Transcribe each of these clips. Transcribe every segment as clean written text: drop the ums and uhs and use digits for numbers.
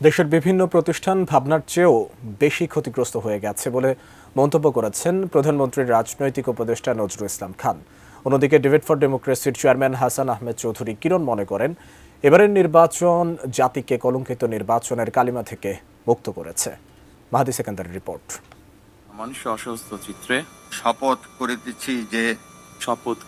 দেশের বিভিন্ন প্রতিষ্ঠান ভাবনার চেয়েও বেশি ক্ষতিগ্রস্ত হয়ে গেছে বলে মন্তব্য করেছেন প্রধানমন্ত্রীর রাজনৈতিক উপদেষ্টা নজরুল ইসলাম খান। অন্যদিকে ডিবেট ফর ডেমোক্রেসির চেয়ারম্যান হাসান আহমেদ চৌধুরী কিরণ মনে করেন, এবারের নির্বাচন জাতিকে কলঙ্কিত নির্বাচনের কালিমা থেকে মুক্ত করেছে। মাহাদি সেকেন্দারের রিপোর্ট। মানুষ অসুস্থ চিত্রে শপথ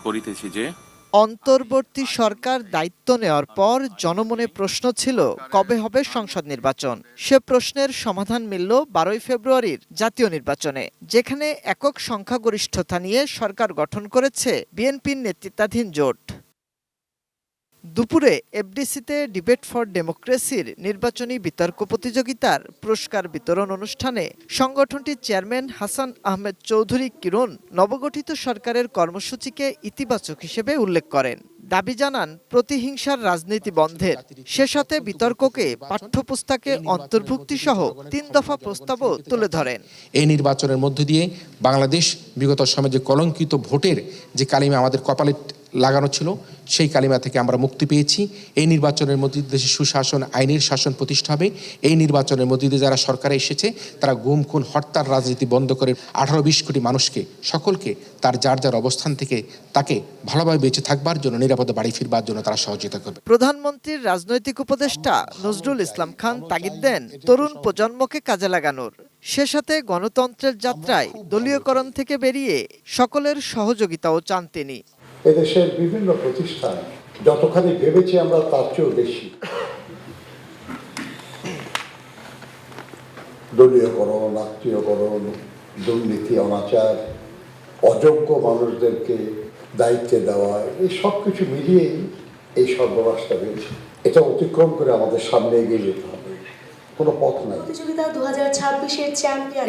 করিতেছি যে অন্তর্বর্তী সরকার দায়িত্ব নেওয়ার পর জনমনে প্রশ্ন ছিল কবে হবে সংসদ নির্বাচন। সে প্রশ্নের সমাধান মিলল 12 ফেব্রুয়ারির জাতীয় নির্বাচনে, যেখানে একক সংখ্যাগরিষ্ঠতা নিয়ে সরকার গঠন করেছে বিএনপির নেতৃত্বাধীন জোট। দুপুরে এফডিসিতে ডিবেট ফর ডেমোক্রেসির নির্বাচনী বিতর্ক প্রতিযোগিতার পুরস্কার বিতরণ অনুষ্ঠানে সংগঠনটির চেয়ারম্যান হাসান আহমেদ চৌধুরী কিরণ নবগঠিত সরকারের কর্মসূচিকে ইতিবাচক হিসেবে উল্লেখ করেন। দাবি জানান প্রতিহিংসার রাজনীতি বন্ধের, সে সাথে বিতর্ককে পাঠ্যপুস্তকে অন্তর্ভুক্তি সহ 3 দফা প্রস্তাবও তুলে ধরেন। এই নির্বাচনের মধ্য দিয়ে বাংলাদেশ বিগত সময়ে যে কলঙ্কিত ভোটের যে কালিমা আমাদের কপালে লাগানো ছিল, সেই কালিমা থেকে আমরা মুক্তি পেয়েছি। এই নির্বাচনের মধ্যে দেশে সুশাসন, আইনের শাসন প্রতিষ্ঠা হবে। এই নির্বাচনের মধ্যে দিয়ে যারা সরকারে এসেছে তারা গুম খুন হত্যার রাজনীতি বন্ধ করে 18-20 কোটি মানুষকে, সকলকে তার যার যার অবস্থান থেকে তাকে ভালোভাবে বেঁচে থাকবার জন্য, নিরাপদে বাড়ি ফিরবার জন্য তারা সহযোগিতা করবে। প্রধানমন্ত্রীর রাজনৈতিক উপদেষ্টা নজরুল ইসলাম খান তাগিদ দেন তরুণ প্রজন্মকে কাজে লাগানোর, সে সাথে গণতন্ত্রের যাত্রায় দলীয়করণ থেকে বেরিয়ে সকলের সহযোগিতাও চান তিনি। এদেশের বিভিন্ন প্রতিষ্ঠান যতখানি ভেবেছি আমরা তার চেয়েও বেশি দলীয়করণ, আত্মীয়করণ, দুর্নীতি, অনাচার, অযোগ্য মানুষদেরকে দায়িত্বে দেওয়া, এই সব কিছু মিলিয়েই এই সর্বনাশটা হয়েছে। এটা অতিক্রম করে আমাদের সামনে এগিয়ে যেতে হবে, কোনো পথ নাই।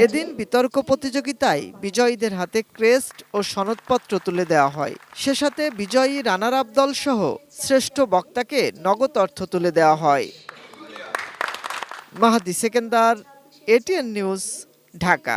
এদিন বিতর্ক প্রতিযোগিতায় বিজয়ীদের হাতে ক্রেস্ট ও সনদপত্র তুলে দেওয়া হয়। সে সাথে বিজয়ী রানার আপ দল সহ শ্রেষ্ঠ বক্তাকে নগদ অর্থ তুলে দেওয়া হয়। মাহাদি সেকেন্দার, এটিএন নিউজ, ঢাকা।